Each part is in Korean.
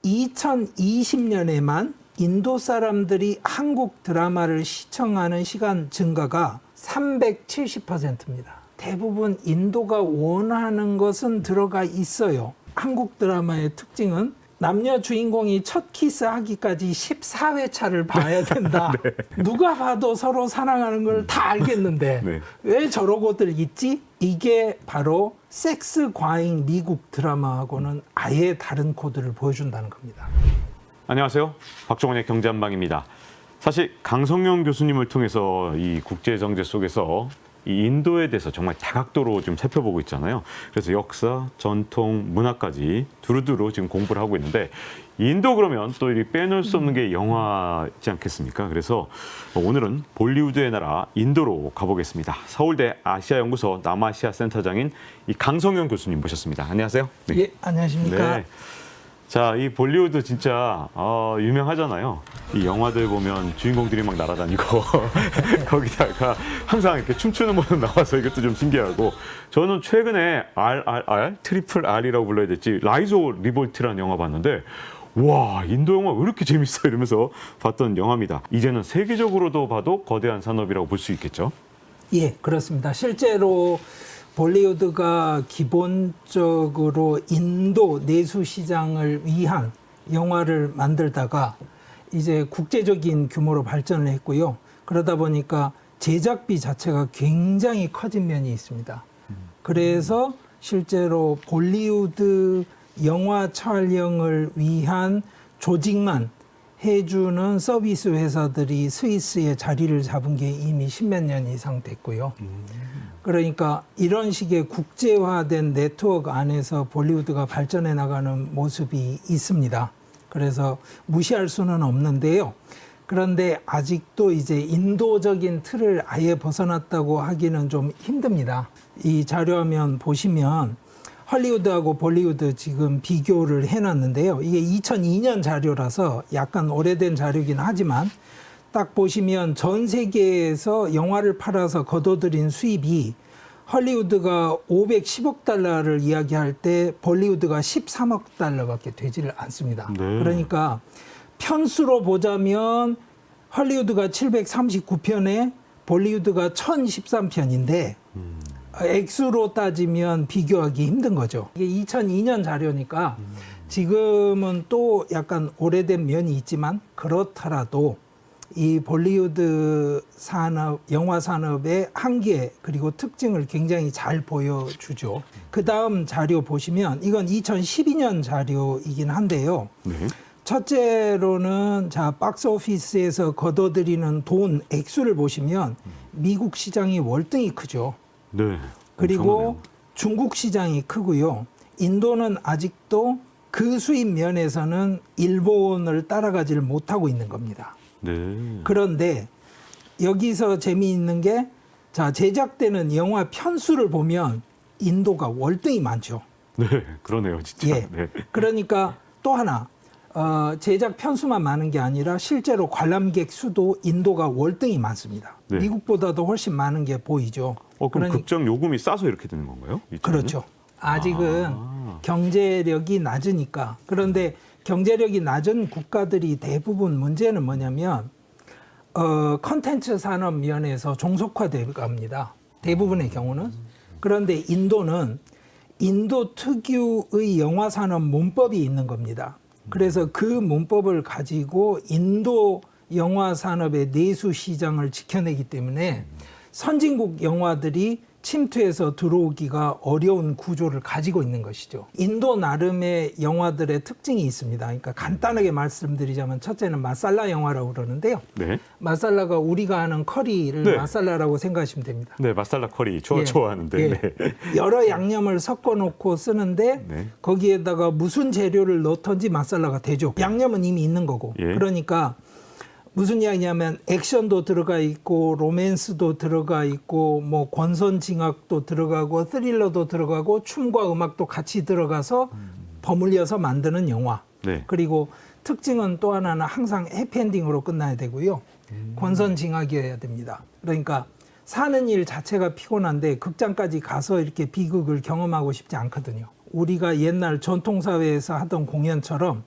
2020년에만 인도 사람들이 한국 드라마를 시청하는 시간 증가가 370%입니다. 대부분 인도가 원하는 것은 들어가 있어요. 한국 드라마의 특징은 남녀 주인공이 첫 키스하기까지 14회차를 봐야 된다. 네. 누가 봐도 서로 사랑하는 걸 다 알겠는데 네. 왜 저러고들 있지? 이게 바로 섹스 과잉 미국 드라마하고는 아예 다른 코드를 보여준다는 겁니다. 안녕하세요. 박종원의 경제한방입니다. 사실 강성영 교수님을 통해서 이 국제정제 속에서 이 인도에 대해서 정말 다각도로 좀 살펴보고 있잖아요. 그래서 역사, 전통, 문화까지 두루두루 지금 공부를 하고 있는데 인도 그러면 또 이 빼놓을 수 없는 게 영화지 않겠습니까? 그래서 오늘은 볼리우드의 나라 인도로 가보겠습니다. 서울대 아시아연구소 남아시아 센터장인 이 강성영 교수님 모셨습니다. 안녕하세요. 네. 예, 안녕하십니까? 네. 자, 이 볼리우드 진짜 유명하잖아요. 이 영화들 보면 주인공들이 막 날아다니고 거기다가 항상 이렇게 춤추는 모습 나와서 이것도 좀 신기하고 저는 최근에 트리플 R이라고 불러야 될지 라이즈 리볼트라는 영화 봤는데 와, 인도 영화 왜 이렇게 재밌어 이러면서 봤던 영화입니다. 이제는 세계적으로도 봐도 거대한 산업이라고 볼 수 있겠죠? 예, 그렇습니다. 실제로 볼리우드가 기본적으로 인도 내수 시장을 위한 영화를 만들다가 이제 국제적인 규모로 발전을 했고요. 그러다 보니까 제작비 자체가 굉장히 커진 면이 있습니다. 그래서 실제로 볼리우드 영화 촬영을 위한 조직만 해주는 서비스 회사들이 스위스에 자리를 잡은 게 이미 10몇 년 이상 됐고요. 그러니까 이런 식의 국제화된 네트워크 안에서 볼리우드가 발전해 나가는 모습이 있습니다. 그래서 무시할 수는 없는데요. 그런데 아직도 이제 인도적인 틀을 아예 벗어났다고 하기는 좀 힘듭니다. 이 자료화면 보시면 헐리우드하고 볼리우드 지금 비교를 해놨는데요. 이게 2002년 자료라서 약간 오래된 자료긴 하지만 딱 보시면 전 세계에서 영화를 팔아서 거둬들인 수입이 헐리우드가 510억 달러를 이야기할 때 볼리우드가 13억 달러밖에 되지를 않습니다. 네. 그러니까 편수로 보자면 헐리우드가 739편에 볼리우드가 1013편인데 액수로 따지면 비교하기 힘든 거죠. 이게 2002년 자료니까 지금은 또 약간 오래된 면이 있지만 그렇더라도 이 볼리우드 산업, 영화 산업의 한계 그리고 특징을 굉장히 잘 보여주죠. 그 다음 자료 보시면 이건 2012년 자료이긴 한데요. 네. 첫째로는 자 박스 오피스에서 거둬들이는 돈 액수를 보시면 미국 시장이 월등히 크죠. 네. 그리고 엄청나네요. 중국 시장이 크고요. 인도는 아직도 그 수입 면에서는 일본을 따라가지를 못하고 있는 겁니다. 네. 그런데 여기서 재미있는 게 자 제작되는 영화 편수를 보면 인도가 월등히 많죠. 네, 그러네요, 진짜. 예. 네. 그러니까 또 하나 제작 편수만 많은 게 아니라 실제로 관람객 수도 인도가 월등히 많습니다. 네. 미국보다도 훨씬 많은 게 보이죠. 그럼 극장 요금이 싸서 이렇게 되는 건가요? 이쪽은? 그렇죠. 아직은 경제력이 낮으니까. 그런데 경제력이 낮은 국가들이 대부분 문제는 뭐냐면 컨텐츠 산업 면에서 종속화되어 갑니다. 대부분의 경우는. 그런데 인도는 인도 특유의 영화 산업 문법이 있는 겁니다. 그래서 그 문법을 가지고 인도 영화 산업의 내수 시장을 지켜내기 때문에 선진국 영화들이 침투해서 들어오기가 어려운 구조를 가지고 있는 것이죠. 인도 나름의 영화들의 특징이 있습니다. 그러니까 간단하게 말씀드리자면 첫째는 마살라 영화라고 그러는데요. 네. 마살라가 우리가 아는 커리를 네. 마살라라고 생각하시면 됩니다. 네, 마살라 커리 예. 좋아하는데. 예. 네. 여러 양념을 섞어 놓고 쓰는데 네. 거기에다가 무슨 재료를 넣던지 마살라가 되죠. 양념은 이미 있는 거고. 예. 그러니까 무슨 이야기냐면 액션도 들어가 있고 로맨스도 들어가 있고 뭐 권선징악도 들어가고 스릴러도 들어가고 춤과 음악도 같이 들어가서 버무려서 만드는 영화. 네. 그리고 특징은 또 하나는 항상 해피엔딩으로 끝나야 되고요. 권선징악이어야 됩니다. 그러니까 사는 일 자체가 피곤한데 극장까지 가서 이렇게 비극을 경험하고 싶지 않거든요. 우리가 옛날 전통사회에서 하던 공연처럼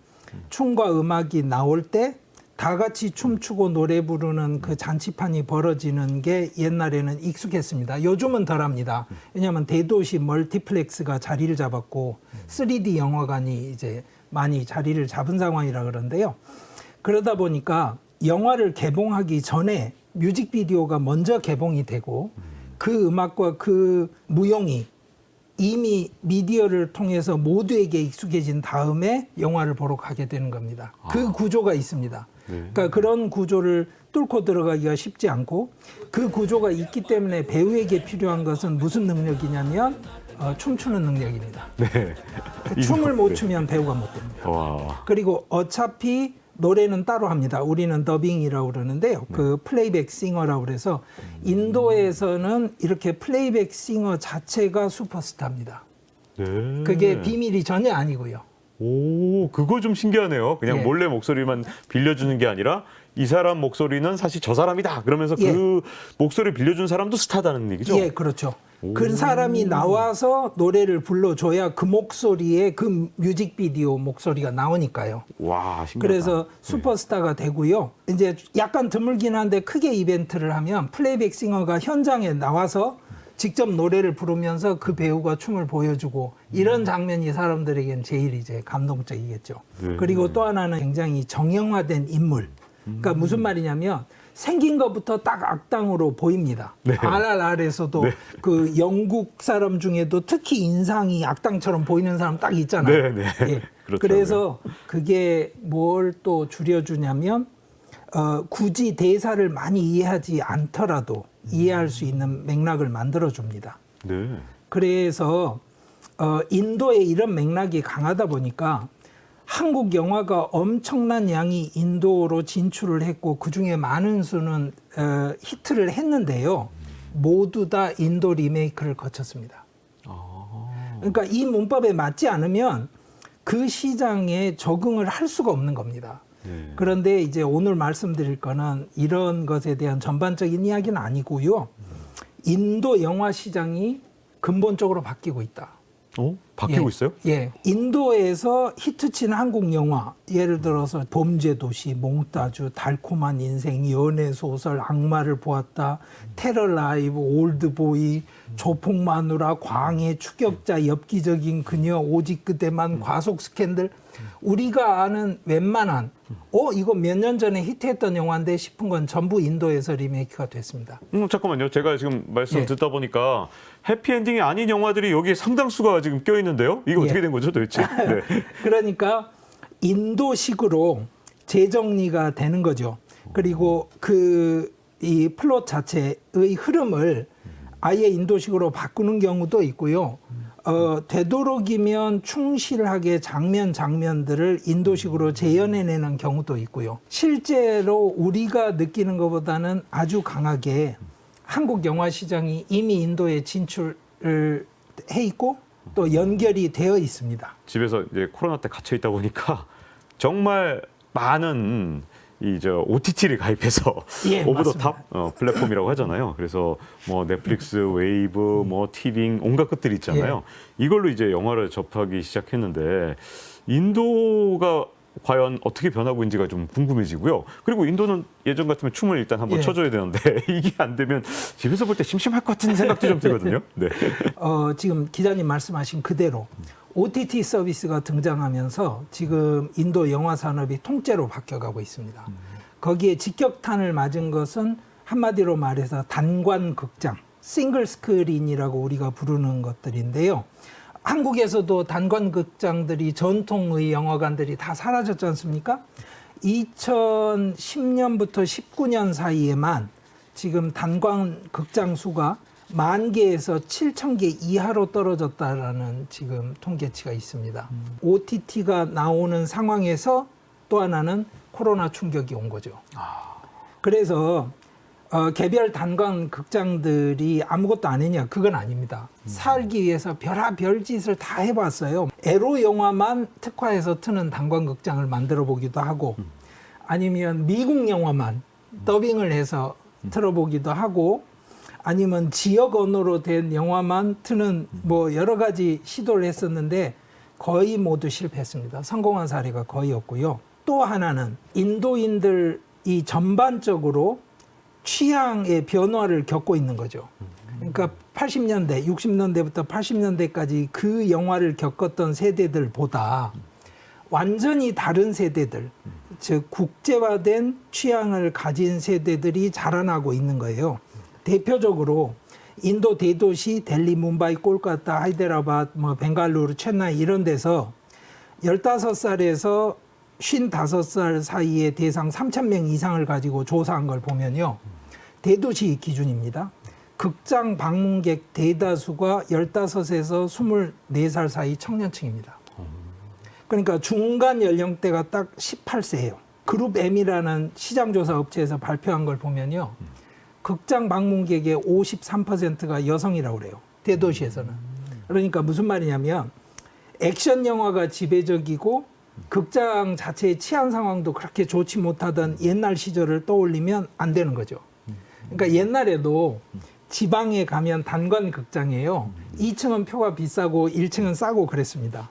춤과 음악이 나올 때 다 같이 춤추고 노래 부르는 그 잔치판이 벌어지는 게 옛날에는 익숙했습니다. 요즘은 덜합니다. 왜냐하면 대도시 멀티플렉스가 자리를 잡았고 3D 영화관이 이제 많이 자리를 잡은 상황이라 그러는데요. 그러다 보니까 영화를 개봉하기 전에 뮤직비디오가 먼저 개봉이 되고 그 음악과 그 무용이 이미 미디어를 통해서 모두에게 익숙해진 다음에 영화를 보러 가게 되는 겁니다. 그 구조가 있습니다. 그러니까 그런 구조를 뚫고 들어가기가 쉽지 않고 그 구조가 있기 때문에 배우에게 필요한 것은 무슨 능력이냐면 춤추는 능력입니다. 네. 춤을 못 추면 배우가 못 됩니다. 와. 그리고 어차피 노래는 따로 합니다. 우리는 더빙이라고 그러는데요. 그 플레이백 싱어라고 그래서 인도에서는 이렇게 플레이백 싱어 자체가 슈퍼스타입니다. 네. 그게 비밀이 전혀 아니고요. 오, 그거 좀 신기하네요. 그냥 예. 몰래 목소리만 빌려주는 게 아니라 이 사람 목소리는 사실 저 사람이다. 그러면서 예. 그 목소리 빌려준 사람도 스타다는 얘기죠? 예, 그렇죠. 그 사람이 나와서 노래를 불러줘야 그 목소리에 그 뮤직비디오 목소리가 나오니까요. 와, 신기하다. 그래서 슈퍼스타가 되고요. 이제 약간 드물긴 한데 크게 이벤트를 하면 플레이백 싱어가 현장에 나와서 직접 노래를 부르면서 그 배우가 춤을 보여주고 이런 장면이 사람들에겐 제일 이제 감동적이겠죠. 네. 그리고 또 하나는 굉장히 정형화된 인물. 그러니까 무슨 말이냐면 생긴 것부터 딱 악당으로 보입니다. 네. RRR에서도 네. 그 영국 사람 중에도 특히 인상이 악당처럼 보이는 사람 딱 있잖아요. 네, 네. 예. 그렇죠. 그래서 그게 뭘 또 줄여주냐면 굳이 대사를 많이 이해하지 않더라도 이해할 수 있는 맥락을 만들어줍니다. 네. 그래서 인도에 이런 맥락이 강하다 보니까 한국 영화가 엄청난 양이 인도로 진출을 했고 그중에 많은 수는 히트를 했는데요. 모두 다 인도 리메이크를 거쳤습니다. 그러니까 이 문법에 맞지 않으면 그 시장에 적응을 할 수가 없는 겁니다. 네. 그런데 이제 오늘 말씀드릴 거는 이런 것에 대한 전반적인 이야기는 아니고요. 인도 영화 시장이 근본적으로 바뀌고 있다. 바뀌고 있어요? 예. 인도에서 히트친 한국 영화, 예를 들어서 범죄도시, 몽따주, 달콤한 인생, 연애소설, 악마를 보았다, 테러 라이브, 올드보이, 조폭마누라, 광해, 추격자, 엽기적인 그녀, 오직 그대만, 과속 스캔들. 우리가 아는 웬만한 이거 몇 년 전에 히트했던 영화인데 싶은 건 전부 인도에서 리메이크가 됐습니다. 잠깐만요. 제가 지금 말씀 예. 듣다 보니까 해피엔딩이 아닌 영화들이 여기에 상당수가 지금 껴있는데요. 이거 어떻게 예. 된 거죠 도대체? 네. 그러니까 인도식으로 재정리가 되는 거죠. 그리고 이 플롯 자체의 흐름을 아예 인도식으로 바꾸는 경우도 있고요. 되도록이면 충실하게 장면들을 인도식으로 재현해내는 경우도 있고요. 실제로 우리가 느끼는 것보다는 아주 강하게 한국 영화 시장이 이미 인도에 진출을 해 있고 또 연결이 되어 있습니다. 집에서 이제 코로나 때 갇혀 있다 보니까 정말 많은 OTT를 가입해서 예, 오브 더 맞습니다. 탑 플랫폼이라고 하잖아요. 그래서 뭐 넷플릭스, 웨이브, 뭐 티빙 온갖 것들이 있잖아요. 이걸로 이제 영화를 접하기 시작했는데 인도가 과연 어떻게 변하고 있는지가 좀 궁금해지고요. 그리고 인도는 예전 같으면 춤을 일단 한번 예. 춰줘야 되는데 이게 안 되면 집에서 볼 때 심심할 것 같은 생각도 좀 들거든요. 네. 지금 기자님 말씀하신 그대로 OTT 서비스가 등장하면서 지금 인도 영화 산업이 통째로 바뀌어가고 있습니다. 거기에 직격탄을 맞은 것은 한마디로 말해서 단관 극장, 싱글 스크린이라고 우리가 부르는 것들인데요. 한국에서도 단관 극장들이 전통의 영화관들이 다 사라졌지 않습니까? 2010년부터 19년 사이에만 지금 단관 극장 수가 10,000개에서 7,000개 이하로 떨어졌다라는 지금 통계치가 있습니다. OTT가 나오는 상황에서 또 하나는 코로나 충격이 온 거죠. 그래서 개별 단관 극장들이 아무것도 안 했냐? 그건 아닙니다. 살기 위해서 별의별 짓을 다 해봤어요. 에로 영화만 특화해서 트는 단관 극장을 만들어 보기도 하고 아니면 미국 영화만 더빙을 해서 틀어보기도 하고 아니면 지역 언어로 된 영화만 트는 뭐 여러 가지 시도를 했었는데 거의 모두 실패했습니다. 성공한 사례가 거의 없고요. 또 하나는 인도인들이 전반적으로 취향의 변화를 겪고 있는 거죠. 그러니까 80년대, 60년대부터 80년대까지 그 영화를 겪었던 세대들보다 완전히 다른 세대들, 즉 국제화된 취향을 가진 세대들이 자라나고 있는 거예요. 대표적으로 인도 대도시 델리, 뭄바이, 콜카타, 하이데라바드, 벵갈루루, 체나이 이런 데서 15살에서 55살 사이의 대상 3,000명 이상을 가지고 조사한 걸 보면요. 대도시 기준입니다. 극장 방문객 대다수가 15에서 24살 사이 청년층입니다. 그러니까 중간 연령대가 딱 18세예요. 그룹 M이라는 시장조사 업체에서 발표한 걸 보면요. 극장 방문객의 53%가 여성이라고 그래요. 대도시에서는. 그러니까 무슨 말이냐면 액션 영화가 지배적이고 극장 자체의 치안 상황도 그렇게 좋지 못하던 옛날 시절을 떠올리면 안 되는 거죠. 그러니까 옛날에도 지방에 가면 단관 극장이에요. 2층은 표가 비싸고 1층은 싸고 그랬습니다.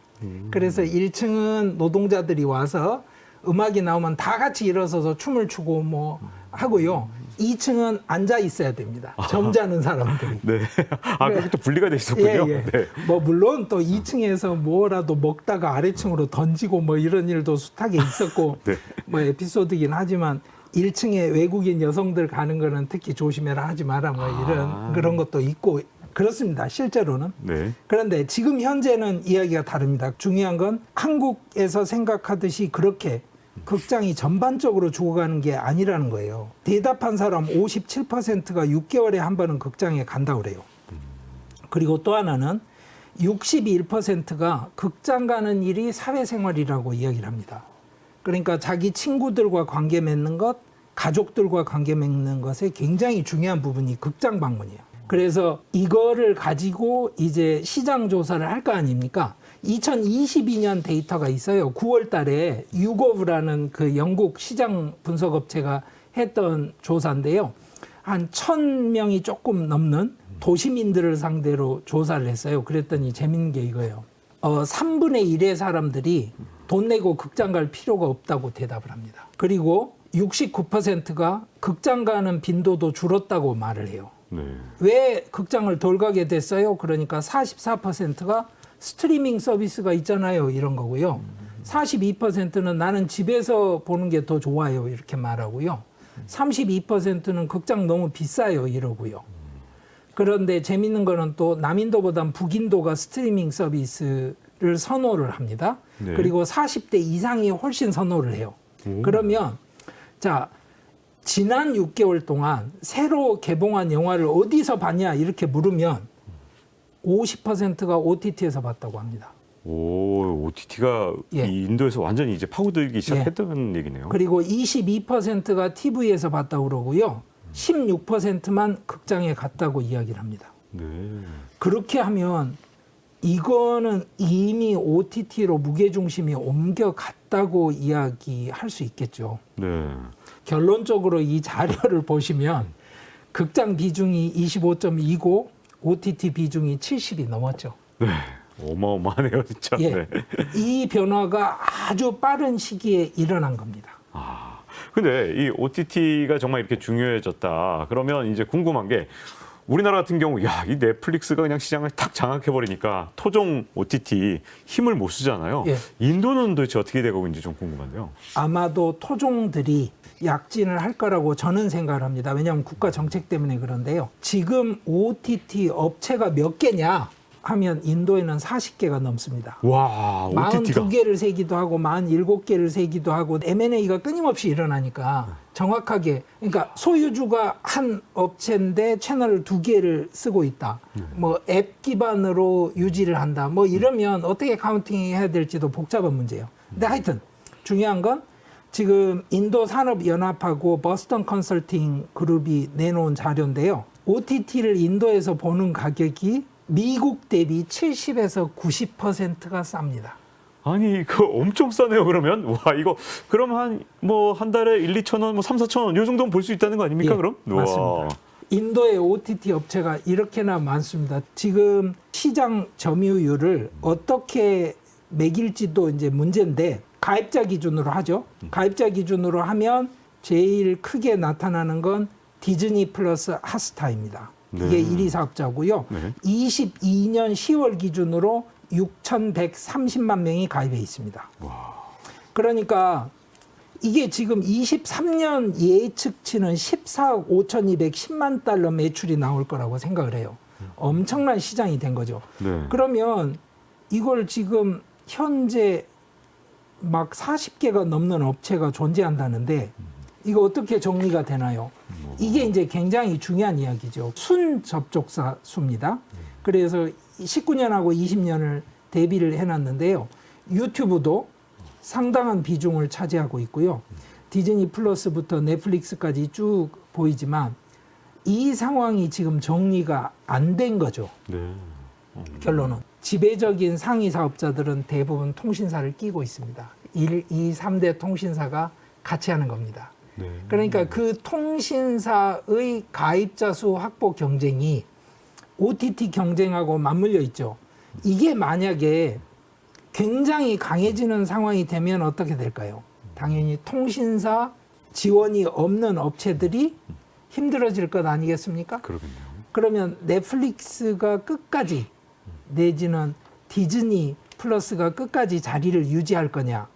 그래서 1층은 노동자들이 와서 음악이 나오면 다 같이 일어서서 춤을 추고 뭐 하고요. 2층은 앉아 있어야 됩니다. 점잖은 사람들이. 네. 아, 그렇게 또 분리가 돼 있었군요. 예, 예. 네. 뭐 물론 또 2층에서 뭐라도 먹다가 아래층으로 던지고 뭐 이런 일도 숱하게 있었고 네. 뭐 에피소드긴 하지만 1층에 외국인 여성들 가는 거는 특히 조심해라 하지 마라 뭐 이런 그런 것도 있고 그렇습니다. 실제로는. 네. 그런데 지금 현재는 이야기가 다릅니다. 중요한 건 한국에서 생각하듯이 그렇게 극장이 전반적으로 죽어가는 게 아니라는 거예요. 대답한 사람 57%가 6개월에 한 번은 극장에 간다고 그래요. 그리고 또 하나는 61%가 극장 가는 일이 사회생활이라고 이야기를 합니다. 그러니까 자기 친구들과 관계 맺는 것, 가족들과 관계 맺는 것에 굉장히 중요한 부분이 극장 방문이에요. 그래서 이거를 가지고 이제 시장 조사를 할 거 아닙니까? 2022년 데이터가 있어요. 9월 달에 유거브라는 그 영국 시장 분석 업체가 했던 조사인데요. 한 1,000명이 조금 넘는 도시민들을 상대로 조사를 했어요. 그랬더니 재밌는 게 이거예요. 3분의 1의 사람들이 돈 내고 극장 갈 필요가 없다고 대답을 합니다. 그리고 69%가 극장 가는 빈도도 줄었다고 말을 해요. 네. 왜 극장을 덜 가게 됐어요? 그러니까 44%가 스트리밍 서비스가 있잖아요. 이런 거고요. 42%는 나는 집에서 보는 게 더 좋아요. 이렇게 말하고요. 32%는 극장 너무 비싸요. 이러고요. 그런데 재밌는 거는 또 남인도보단 북인도가 스트리밍 서비스를 선호를 합니다. 네. 그리고 40대 이상이 훨씬 선호를 해요. 그러면 자 지난 6개월 동안 새로 개봉한 영화를 어디서 봤냐 이렇게 물으면 50%가 OTT에서 봤다고 합니다. 오, OTT가 예. 이 인도에서 완전히 이제 파고들기 시작했다는 얘기네요. 그리고 22%가 TV에서 봤다고 그러고요. 16%만 극장에 갔다고 이야기를 합니다. 네. 그렇게 하면 이거는 이미 OTT로 무게중심이 옮겨갔다고 이야기할 수 있겠죠. 네. 결론적으로 이 자료를 보시면 극장 비중이 25.2고 OTT 비중이 70이 넘었죠. 네. 어마어마하네요, 진짜. 예. 네. 이 변화가 아주 빠른 시기에 일어난 겁니다. 아, 근데 이 OTT가 정말 이렇게 중요해졌다. 그러면 이제 궁금한 게 우리나라 같은 경우, 야, 이 넷플릭스가 그냥 시장을 탁 장악해버리니까 토종 OTT 힘을 못 쓰잖아요. 예. 인도는 도대체 어떻게 되고 있는지 좀 궁금한데요. 아마도 토종들이 약진을 할 거라고 저는 생각을 합니다. 왜냐하면 국가 정책 때문에 그런데요. 지금 OTT 업체가 몇 개냐 하면 인도에는 40개가 넘습니다. 와, OTT가. 42개를 세기도 하고 47개를 세기도 하고 M&A가 끊임없이 일어나니까 정확하게 그러니까 소유주가 한 업체인데 채널을 2개를 쓰고 있다. 뭐 앱 기반으로 유지를 한다. 뭐 이러면 어떻게 카운팅해야 될지도 복잡한 문제예요. 근데 하여튼 중요한 건 지금 인도 산업연합하고 버스턴 컨설팅 그룹이 내놓은 자료인데요. OTT를 인도에서 보는 가격이 미국 대비 70에서 90%가 쌉니다. 아니, 그 엄청 싸네요, 그러면. 와, 이거, 그럼 한 달에 1, 2천 원, 뭐 3, 4천 원, 요 정도는 볼 수 있다는 거 아닙니까, 예, 그럼? 맞습니다. 와. 인도의 OTT 업체가 이렇게나 많습니다. 지금 시장 점유율을 어떻게 매길지도 이제 문제인데 가입자 기준으로 하죠. 가입자 기준으로 하면 제일 크게 나타나는 건 디즈니 플러스 핫스타입니다. 이게 네. 1위 사업자고요. 네. 22년 10월 기준으로 6,130만 명이 가입해 있습니다. 와. 그러니까 이게 지금 23년 예측치는 14억 5,210만 달러 매출이 나올 거라고 생각을 해요. 엄청난 시장이 된 거죠. 네. 그러면 이걸 지금 현재 막 40개가 넘는 업체가 존재한다는데 이거 어떻게 정리가 되나요? 이게 이제 굉장히 중요한 이야기죠. 순 접촉사 수입니다. 그래서 19년하고 20년을 대비를 해놨는데요. 유튜브도 상당한 비중을 차지하고 있고요. 디즈니 플러스부터 넷플릭스까지 쭉 보이지만 이 상황이 지금 정리가 안 된 거죠. 네. 결론은 지배적인 상위 사업자들은 대부분 통신사를 끼고 있습니다. 1, 2, 3대 통신사가 같이 하는 겁니다. 네. 그러니까 그 통신사의 가입자 수 확보 경쟁이 OTT 경쟁하고 맞물려 있죠. 이게 만약에 굉장히 강해지는 상황이 되면 어떻게 될까요? 당연히 통신사 지원이 없는 업체들이 힘들어질 것 아니겠습니까? 그러겠네요. 그러면 넷플릭스가 끝까지 내지는 디즈니 플러스가 끝까지 자리를 유지할 거냐.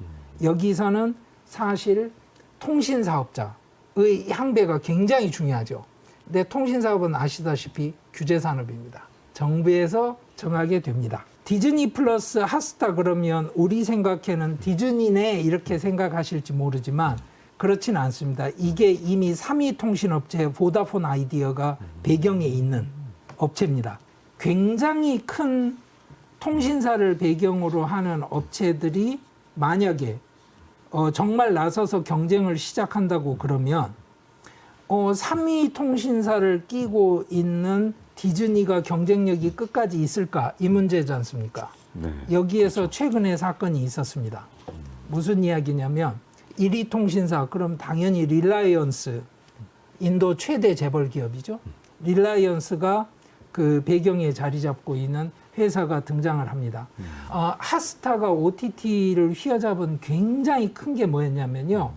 여기서는 사실 통신사업자의 향배가 굉장히 중요하죠. 근데 통신사업은 아시다시피 규제산업입니다. 정부에서 정하게 됩니다. 디즈니 플러스 핫스타 그러면 우리 생각에는 디즈니네 이렇게 생각하실지 모르지만 그렇진 않습니다. 이게 이미 3위 통신업체 보다폰 아이디어가 배경에 있는 업체입니다. 굉장히 큰 통신사를 배경으로 하는 업체들이 만약에 정말 나서서 경쟁을 시작한다고 그러면 3위 통신사를 끼고 있는 디즈니가 경쟁력이 끝까지 있을까? 이 문제지 않습니까? 네. 여기에서 최근에 사건이 있었습니다. 무슨 이야기냐면 1위 통신사 그럼 당연히 릴라이언스 인도 최대 재벌 기업이죠. 릴라이언스가 그 배경에 자리 잡고 있는 회사가 등장을 합니다. 핫스타가 OTT를 휘어잡은 굉장히 큰 게 뭐였냐면요.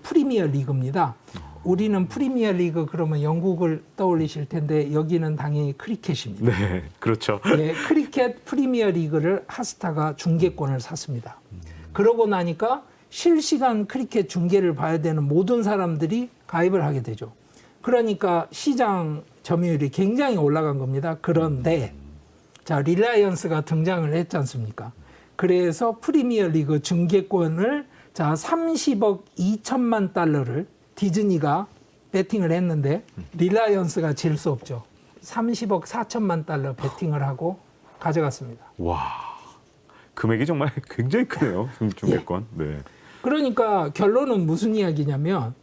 프리미어 리그입니다. 우리는 프리미어 리그 그러면 영국을 떠올리실 텐데 여기는 당연히 크리켓입니다. 네, 그렇죠. 네, 크리켓 프리미어 리그를 핫스타가 중계권을 샀습니다. 그러고 나니까 실시간 크리켓 중계를 봐야 되는 모든 사람들이 가입을 하게 되죠. 그러니까 시장 점유율이 굉장히 올라간 겁니다. 그런데 자 릴라이언스가 등장을 했지 않습니까? 그래서 프리미어 리그 중계권을 자 30억 2천만 달러를 디즈니가 배팅을 했는데 릴라이언스가 질 수 없죠. 30억 4천만 달러 배팅을 하고 가져갔습니다. 와, 금액이 정말 굉장히 크네요. 중계권. 네. 그러니까 결론은 무슨 이야기냐면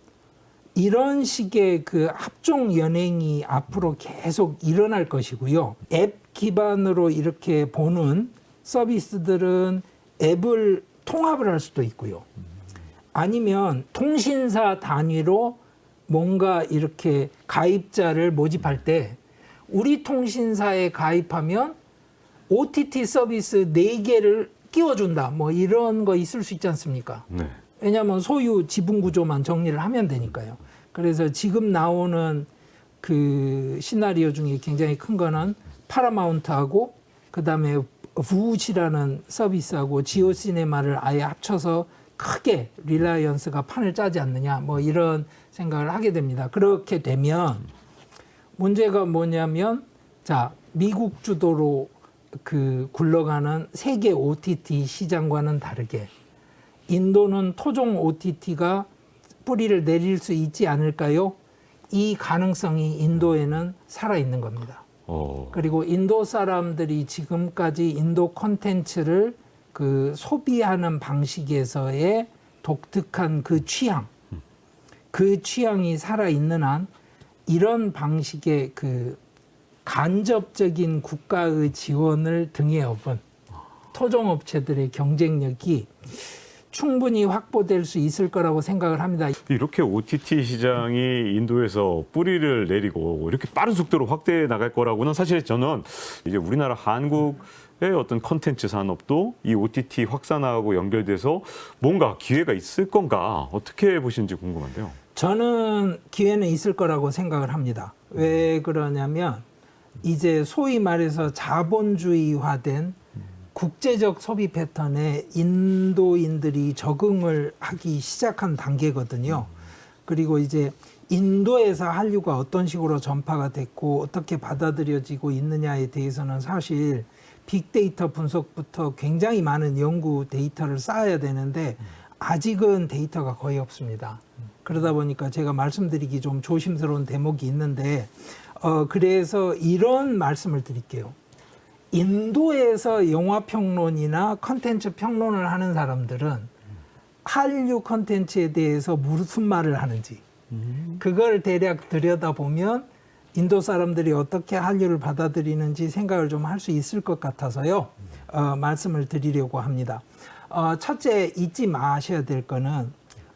이런 식의 그 합종 연행이 앞으로 계속 일어날 것이고요. 앱 기반으로 이렇게 보는 서비스들은 앱을 통합을 할 수도 있고요. 아니면 통신사 단위로 뭔가 이렇게 가입자를 모집할 때 우리 통신사에 가입하면 OTT 서비스 4개를 끼워준다. 뭐 이런 거 있을 수 있지 않습니까? 네. 왜냐하면 소유 지분 구조만 정리를 하면 되니까요. 그래서 지금 나오는 그 시나리오 중에 굉장히 큰 거는 파라마운트하고 그다음에 부우치라는 서비스하고 지오 시네마를 아예 합쳐서 크게 릴라이언스가 판을 짜지 않느냐 뭐 이런 생각을 하게 됩니다. 그렇게 되면 문제가 뭐냐면 자 미국 주도로 그 굴러가는 세계 OTT 시장과는 다르게 인도는 토종 OTT가 뿌리를 내릴 수 있지 않을까요? 이 가능성이 인도에는 살아있는 겁니다. 그리고 인도 사람들이 지금까지 인도 콘텐츠를 그 소비하는 방식에서의 독특한 그 취향이 살아있는 한 이런 방식의 그 간접적인 국가의 지원을 등에 업은 토종업체들의 경쟁력이 충분히 확보될 수 있을 거라고 생각을 합니다. 이렇게 OTT 시장이 인도에서 뿌리를 내리고 이렇게 빠른 속도로 확대해 나갈 거라고는 사실 저는 이제 우리나라 한국 어떤 컨텐츠 산업도 이 OTT 확산하고 연결돼서 뭔가 기회가 있을 건가 어떻게 보시는지 궁금한데요. 저는 기회는 있을 거라고 생각을 합니다. 왜 그러냐면 이제 소위 말해서 자본주의화된 국제적 소비 패턴에 인도인들이 적응을 하기 시작한 단계거든요. 그리고 이제 인도에서 한류가 어떤 식으로 전파가 됐고 어떻게 받아들여지고 있느냐에 대해서는 사실 빅데이터 분석부터 굉장히 많은 연구 데이터를 쌓아야 되는데 아직은 데이터가 거의 없습니다. 그러다 보니까 제가 말씀드리기 좀 조심스러운 대목이 있는데 그래서 이런 말씀을 드릴게요. 인도에서 영화 평론이나 컨텐츠 평론을 하는 사람들은 한류 컨텐츠에 대해서 무슨 말을 하는지 그걸 대략 들여다보면 인도 사람들이 어떻게 한류를 받아들이는지 생각을 좀 할 수 있을 것 같아서요. 말씀을 드리려고 합니다. 첫째 잊지 마셔야 될 거는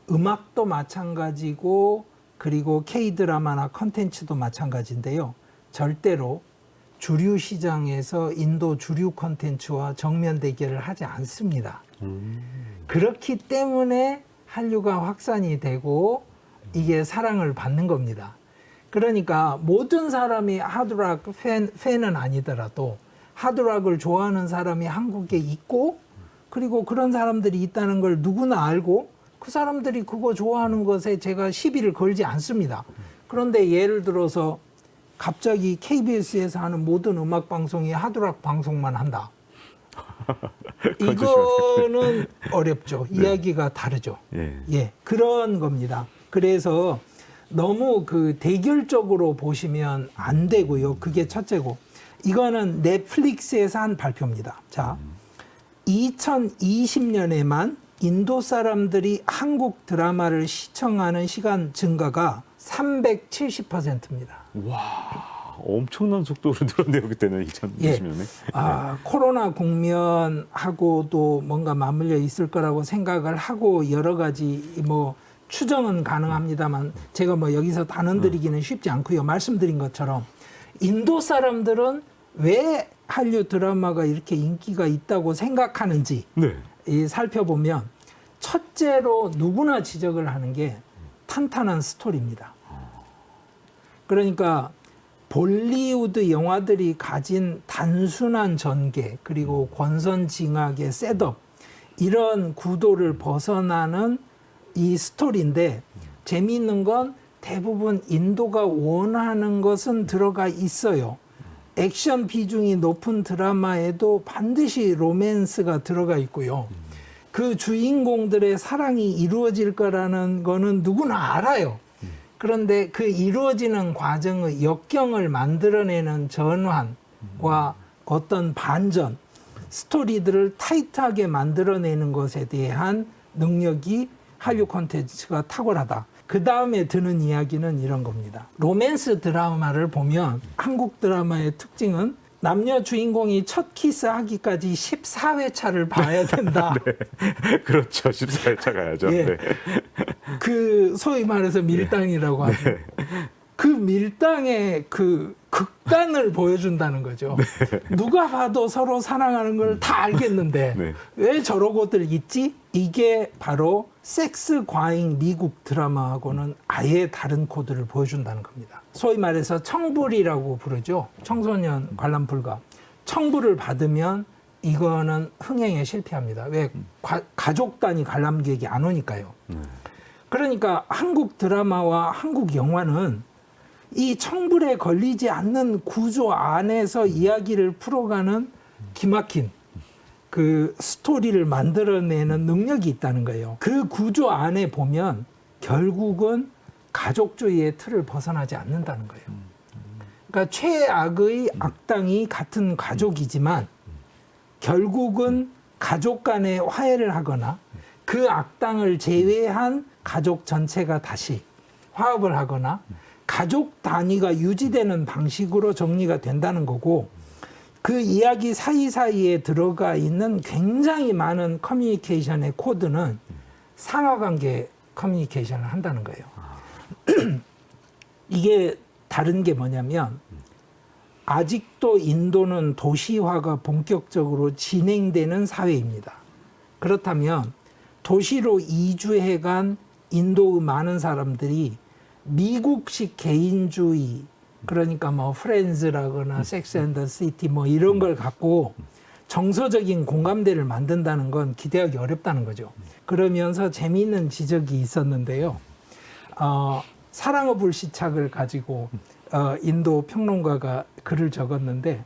음악도 마찬가지고 그리고 K-드라마나 컨텐츠도 마찬가지인데요. 절대로 주류 시장에서 인도 주류 콘텐츠와 정면 대결을 하지 않습니다. 그렇기 때문에 한류가 확산이 되고 이게 사랑을 받는 겁니다. 그러니까 모든 사람이 하드락 팬은 아니더라도 하드락을 좋아하는 사람이 한국에 있고 그리고 그런 사람들이 있다는 걸 누구나 알고 그 사람들이 그거 좋아하는 것에 제가 시비를 걸지 않습니다. 그런데 예를 들어서 갑자기 KBS에서 하는 모든 음악 방송이 하드락 방송만 한다. 이거는 어렵죠. 네. 이야기가 다르죠. 예, 그런 겁니다. 그래서 너무 그 대결적으로 보시면 안 되고요. 그게 첫째고. 이거는 넷플릭스에서 한 발표입니다. 자, 2020년에만 인도 사람들이 한국 드라마를 시청하는 시간 증가가 370%입니다. 와, 엄청난 속도로 늘었네요. 그때는 2020년에. 예. 코로나 국면하고도 뭔가 맞물려 있을 거라고 생각을 하고 여러 가지 뭐 추정은 가능합니다만 제가 뭐 여기서 단언드리기는 쉽지 않고요. 말씀드린 것처럼 인도 사람들은 왜 한류 드라마가 이렇게 인기가 있다고 생각하는지 살펴보면 첫째로 누구나 지적을 하는 게 탄탄한 스토리입니다. 그러니까 볼리우드 영화들이 가진 단순한 전개 그리고 권선징악의 셋업 이런 구도를 벗어나는 이 스토리인데 재미있는 건 대부분 인도가 원하는 것은 들어가 있어요. 액션 비중이 높은 드라마에도 반드시 로맨스가 들어가 있고요. 그 주인공들의 사랑이 이루어질 거라는 거는 누구나 알아요. 그런데 그 이루어지는 과정의 역경을 만들어내는 전환과 어떤 반전, 스토리들을 타이트하게 만들어내는 것에 대한 능력이 한류 콘텐츠가 탁월하다. 그 다음에 드는 이야기는 이런 겁니다. 로맨스 드라마를 보면 한국 드라마의 특징은 남녀 주인공이 첫 키스하기까지 14회차를 봐야 된다. 네. 그렇죠. 14회차 가야죠. 예. 네. 그 소위 말해서 밀당이라고 하죠. 네. 그 밀당의 그 극단을 보여준다는 거죠. 네. 누가 봐도 서로 사랑하는 걸 다 알겠는데 네. 왜 저러고들 있지? 이게 바로 섹스 과잉 미국 드라마하고는 아예 다른 코드를 보여준다는 겁니다. 소위 말해서 청불이라고 부르죠. 청소년 관람 불가. 청불을 받으면 이거는 흥행에 실패합니다. 왜? 가족 단위 관람객이 안 오니까요. 그러니까 한국 드라마와 한국 영화는 이 청불에 걸리지 않는 구조 안에서 이야기를 풀어가는 기막힌 그 스토리를 만들어내는 능력이 있다는 거예요. 그 구조 안에 보면 결국은 가족주의의 틀을 벗어나지 않는다는 거예요. 그러니까 최악의 악당이 같은 가족이지만 결국은 가족 간에 화해를 하거나 그 악당을 제외한 가족 전체가 다시 화합을 하거나 가족 단위가 유지되는 방식으로 정리가 된다는 거고 그 이야기 사이사이에 들어가 있는 굉장히 많은 커뮤니케이션의 코드는 상하관계 커뮤니케이션을 한다는 거예요. 이게 다른 게 뭐냐면 아직도 인도는 도시화가 본격적으로 진행되는 사회입니다. 그렇다면 도시로 이주해간 인도의 많은 사람들이 미국식 개인주의, 그러니까 뭐 프렌즈라거나 섹스 앤 더 시티 뭐 이런 걸 갖고 정서적인 공감대를 만든다는 건 기대하기 어렵다는 거죠. 그러면서 재미있는 지적이 있었는데요. 사랑의 불시착을 가지고 인도 평론가가 글을 적었는데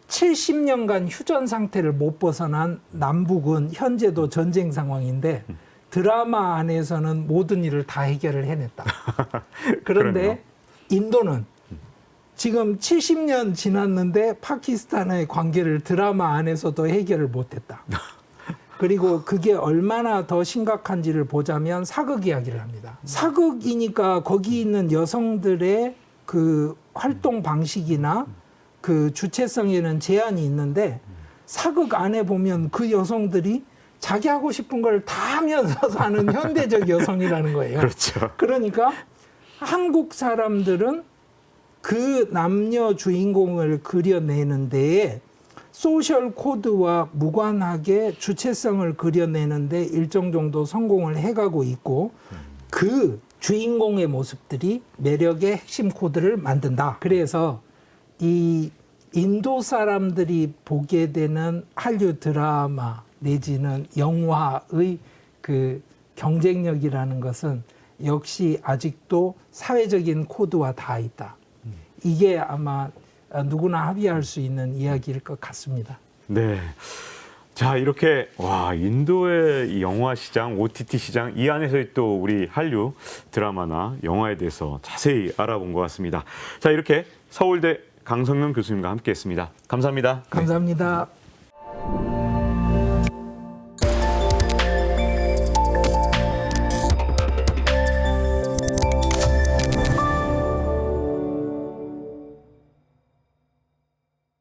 70년간 휴전 상태를 못 벗어난 남북은 현재도 전쟁 상황인데 드라마 안에서는 모든 일을 다 해결을 해냈다. 그런데 그러네요. 인도는 지금 70년 지났는데 파키스탄의 관계를 드라마 안에서도 해결을 못했다. 그리고 그게 얼마나 더 심각한지를 보자면 사극 이야기를 합니다. 사극이니까 거기 있는 여성들의 그 활동 방식이나 그 주체성에는 제한이 있는데 사극 안에 보면 그 여성들이 자기 하고 싶은 걸 다 하면서 사는 현대적 여성이라는 거예요. 그렇죠. 그러니까 한국 사람들은 그 남녀 주인공을 그려내는 데에 소셜 코드와 무관하게 주체성을 그려내는 데 일정 정도 성공을 해가고 있고 그 주인공의 모습들이 매력의 핵심 코드를 만든다. 그래서 이 인도 사람들이 보게 되는 한류 드라마 내지는 영화의 그 경쟁력이라는 것은 역시 아직도 사회적인 코드와 닿아 있다. 이게 아마 누구나 합의할 수 있는 이야기일 것 같습니다. 네. 자, 이렇게 인도의 이 영화 시장, OTT 시장 이 안에서의 또 우리 한류 드라마나 영화에 대해서 자세히 알아본 것 같습니다. 자, 이렇게 서울대 강성명 교수님과 함께했습니다. 감사합니다. 감사합니다.